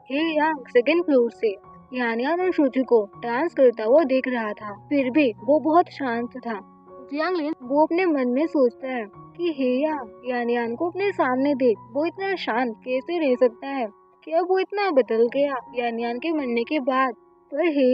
हे यांग second floor से यानियान और शुजू को डांस करता हुआ देख रहा था। फिर भी वो बहुत शांत था। जियांगलिन वो अपने मन में सोचता है कि हे यानियान को अपने सामने देख वो इतना शांत कैसे रह सकता है। क्या वो इतना बदल गया यानियान के मरने के बाद? पर हे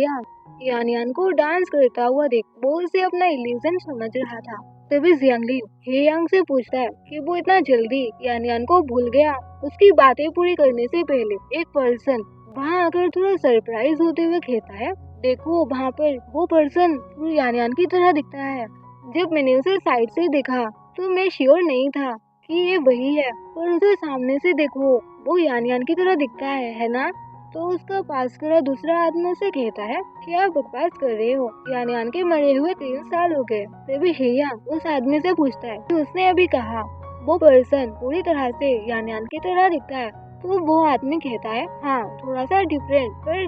यानियान को डांस करता हुआ देख वो उसे अपना इल्यूजन समझ रहा था। तभी जियांगलिन हे यांग से पूछता है कि वो इतना जल्दी यानियान को भूल गया। उसकी बातें पूरी करने से पहले एक पर्सन वहाँ आकर थोड़ा सरप्राइज होते हुए कहता है, देखो वहाँ पर वो पर्सन यानियान की तरह दिखता है। जब मैंने उसे साइड से देखा तो मैं श्योर नहीं था कि ये वही है, पर उसे सामने से देखो वो यानियान की तरह दिखता है ना? तो उसका पास खड़ा दूसरा आदमी उसे कहता है कि आप बकवास कर रहे हो, यानियान के मरे हुए 3 साल हो गए। तभी हेया उस आदमी से पूछता है कि उसने अभी कहा वो पर्सन पूरी तरह से यानियान की तरह दिखता है। तो वो आदमी कहता है हाँ थोड़ा सा डिफरेंट, पर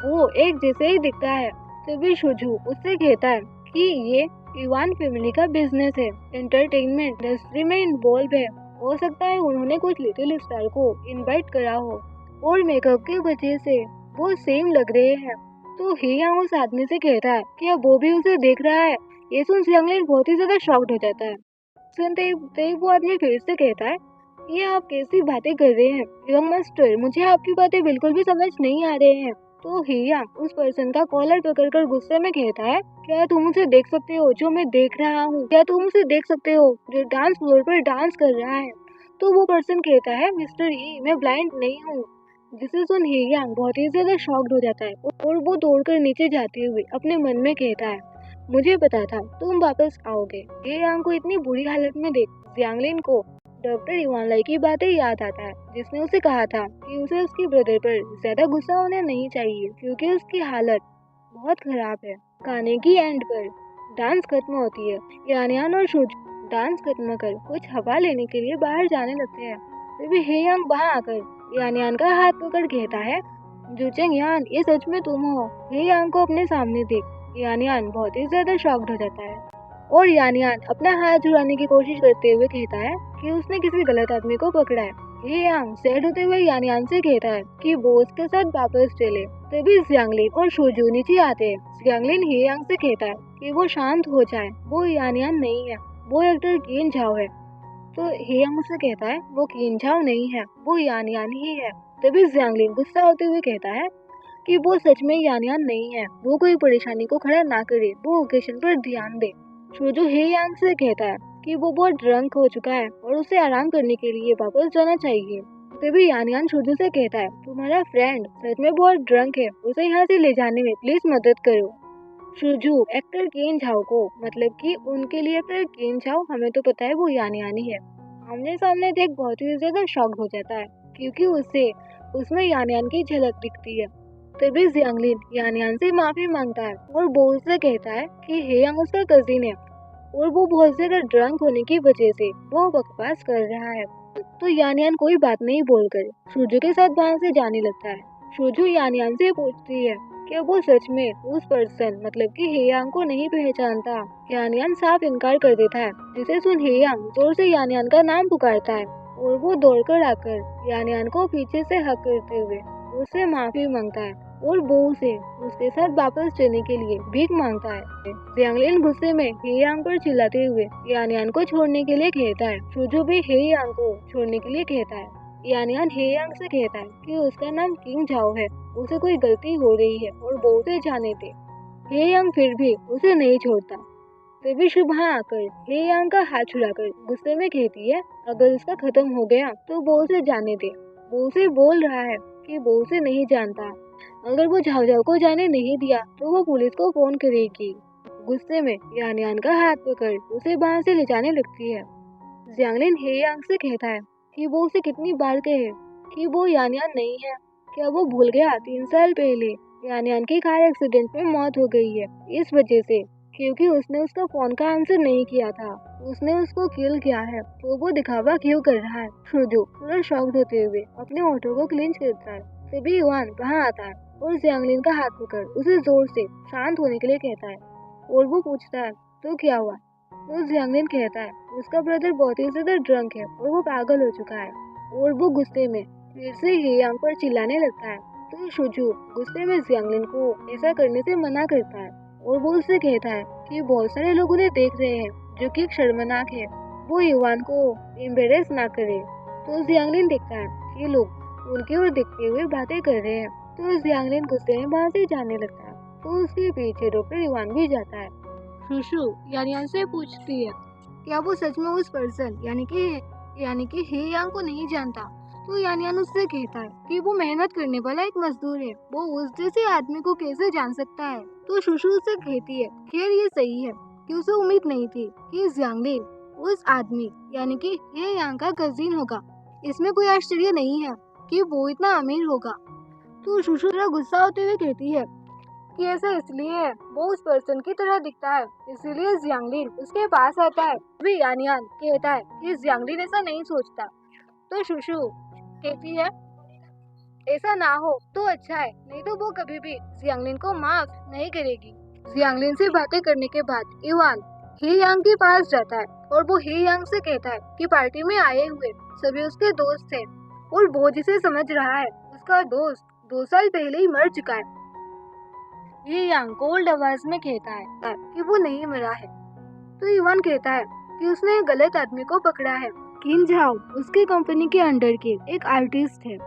वो एक जैसे ही दिखता है। तभी शुजू उससे कहता है कि ये इवान फैमिली का बिजनेस है, एंटरटेनमेंट इंडस्ट्री में इन्वॉल्व है। हो सकता है उन्होंने कुछ लिटिल स्टार को इनवाइट करा हो और मेकअप की वजह से वो सेम लग रहे हैं। तो हिया उस आदमी से कहता है कि अब वो भी उसे देख रहा है। ये सुन जियांगलिन बहुत ही ज्यादा शॉक्ड हो जाता है। सुनते ही वो आदमी फिर से कहता है, ये आप कैसी बातें कर रहे हैं यंग मास्टर, मुझे आपकी बातें बिल्कुल भी समझ नहीं आ रहे हैं। तो हिया उस पर्सन का कॉलर पकड़कर गुस्से में कहता है, क्या तुम उसे देख सकते हो जो मैं देख रहा हूँ? क्या तुम उसे देख सकते हो जो डांस फ्लोर पर डांस कर रहा है? तो वो पर्सन कहता है, मिस्टर ही मैं ब्लाइंड नहीं हूँ। जिसे सुन हियांग बहुत ही ज्यादा शॉक्ड हो जाता है और वो दौड़कर नीचे जाते हुए अपने मन में कहता है, मुझे पता था तुम वापस आओगे। हियांग को इतनी बुरी हालत में देख जियांगलिन को डॉक्टर इवान लाई की बातें याद आता है, जिसने उसे कहा था कि उसे उसके ब्रदर पर ज्यादा गुस्सा होना नहीं चाहिए क्योंकि उसकी हालत बहुत खराब है। गाने की एंड पर डांस खत्म होती है। यानियान और शुज डांस खत्म कर कुछ हवा लेने के लिए बाहर जाने लगते हैं। तभी हेयांग वहाँ आकर यानियान का हाथ पकड़ कहता है, जुचेंग यान ये सच में तुम हो? हेयांग को अपने सामने देख यानियान बहुत ही ज्यादा शॉक्ड हो जाता है और यानियान अपना हाथ छुड़ाने की कोशिश करते हुए कहता है कि उसने किसी गलत आदमी को पकड़ा है। हियांग सैड होते हुए यानियान से कहता है कि वो उसके साथ वापस चले। तभी जियांगलिन और शोजू नीचे आते हैं। जियांगलिन हियांग से कहता है कि वो शांत हो जाए, वो यानियान नहीं है, वो एक्टर किन झाओ है। तो हियांग उसे कहता है वो किन झाओ नहीं है, वो यानियान ही है। तभी जियांगलिन गुस्सा होते हुए कहता है कि वो सच में यानियान नहीं है, वो कोई परेशानी को खड़ा ना करे, वो ओकेशन पर ध्यान दे। शोजो हेयांग से कहता है कि वो बहुत ड्रंक हो चुका है और उसे आराम करने के लिए वापस जाना चाहिए। तभी यानियान शोजो से कहता है, तुम्हारा फ्रेंड सच में बहुत ड्रंक है, उसे यहाँ से ले जाने में प्लीज मदद करो। शोजो एक्टर केन झाओ को, मतलब कि उनके लिए एक्टर केन झाओ, हमें तो पता है वो यानियान ही है, आमने सामने देख बहुत ही ज्यादा शॉक्ड हो जाता है क्योंकि उसे उसमें यानियान की झलक दिखती है। तभी जियांगलिन यानियान से माफी मांगता है और वो उससे कहता है कि हेयांग उसका कजिन है और वो बहुत ज्यादा ड्रंक होने की वजह से वो बकवास कर रहा है। तो यानियान कोई बात नहीं बोलकर शोजो के साथ वहाँ से जाने लगता है। शोजो यानियान से पूछती है कि वो सच में उस पर्सन मतलब कि हेयांग को नहीं पहचानता। यानियान साफ इनकार कर देता है, जिसे सुन हेयांग जोर से यानियान का नाम पुकारता है और वो दौड़कर आकर यानियान को पीछे से हक करते हुए उससे माफी मांगता है और वो उसे उसके साथ वापस चलने के लिए भीख मांगता है। जियांगलिन गुस्से में हेयांग पर चिल्लाते हुए यानियान को छोड़ने के लिए कहता है। शोजो भी हेयांग को छोड़ने के लिए कहता है। यानियान हेयांग से कहता है कि उसका नाम किंग झाओ है, उसे कोई गलती हो रही है और वो उसे जाने दे। हेयांग फिर भी उसे नहीं छोड़ता। तभी शुभ आकर हेयांग का हाथ छुड़ाकर गुस्से में कहती है, अगर उसका खत्म हो गया तो वो उसे जाने दे। वो उसे बोल रहा है कि वो उसे नहीं जानता, अगर वो झाओ झाओ को जाने नहीं दिया तो वो पुलिस को फोन करेगी। गुस्से में यानियान का हाथ पकड़ उसे वहाँ से ले जाने लगती है। जियांगलिन हेयांग से कहता है कि वो उसे कितनी बार कहे कि वो यानियान नहीं है। क्या वो भूल गया 3 साल पहले यानियान की कार एक्सीडेंट में मौत हो गई है इस वजह से, क्योंकि उसने उसका फोन का आंसर नहीं किया था, उसने उसको किल किया है, तो वो दिखावा क्यों कर रहा है। शुजू पूरा शॉक्ड होते हुए अपने ऑटो को क्लिंच करता है। तभी युआन वहाँ आता है और जियांगलिन का हाथ पकड़ उसे जोर से शांत होने के लिए कहता है और वो पूछता है तो क्या हुआ। तो जियांगलिन कहता है उसका ब्रदर बहुत ही ज्यादा ड्रंक है और वो पागल हो चुका है और वो गुस्से में फिर से हे यांग पर चिल्लाने लगता है। तो शुजू गुस्से में जियांगलिन को ऐसा करने से मना करता है और वो उससे कहता है कि बहुत सारे लोग उन्हें देख रहे हैं, जो कि शर्मनाक है, वो युवान को एम्बेरेस ना करे। तो जियांगलिन देखता है कि लोग उनकी ओर देखते हुए बातें कर रहे हैं, तो जियांगलिन गुस्से में वहाँ से जाने लगता है। तो उसके पीछे डॉक्टर युवान भी जाता है। शुशु यानियान से पूछती है क्या वो सच में उस पर्सन यानी कि हे यांग को नहीं जानता। तो यानियान उससे कहता है कि वो मेहनत करने वाला एक मजदूर है, वो उस जैसे आदमी को कैसे जान सकता है। तो शुशु उससे कहती है खैर ये सही है कि उसे उम्मीद नहीं थी कि जियांगलिन उस आदमी यानी कि हे यांग का कजिन होगा। इसमें कोई आश्चर्य नहीं है कि वो इतना अमीर होगा। तो शुशु थोड़ा गुस्सा होते हुए कहती है कि ऐसा इसलिए है, वो उस पर्सन की तरह दिखता है, इसीलिए जियांगलिन उसके पास आता है। भी यानियान कहता है कि जियांगलिन ऐसा नहीं सोचता। तो शुशु कहती है ऐसा ना हो तो अच्छा है, नहीं तो वो कभी भी जियांगलिन को माफ नहीं करेगी। जियांगलिन से बातें करने के बाद युवान हे यांग के पास जाता है और वो हे यांग से कहता है कि पार्टी में आए हुए सभी उसके दोस्त थे और वो जिसे समझ रहा है उसका दोस्त 2 साल पहले ही मर चुका है। ये यांग कोल्ड आवाज में कहता है कि वो नहीं मरा है। तो युवान कहता है कि उसने एक गलत आदमी को पकड़ा है। किन झाओ उसकी कंपनी के अंडर के एक आर्टिस्ट है।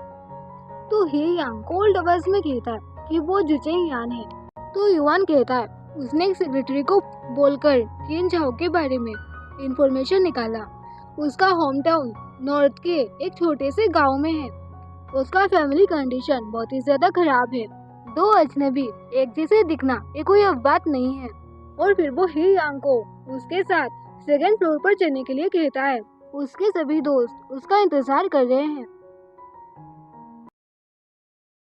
तो हे यांग कोल्ड आवाज में कहता है कि वो जुचेंग यान है। तो युवान कहता है उसने एक सेक्रेटरी को बोलकर किन झाओ के बारे में इंफॉर्मेशन निकाला। उसका होम टाउन नॉर्थ के एक छोटे से गांव में है। उसका फैमिली कंडीशन बहुत ही ज्यादा खराब है। 2 अजनबी एक जैसे दिखना ये कोई अब बात नहीं है। और फिर वो हे यांग को उसके साथ 2nd फ्लोर पर चढ़ने के लिए कहता है। उसके सभी दोस्त उसका इंतजार कर रहे हैं।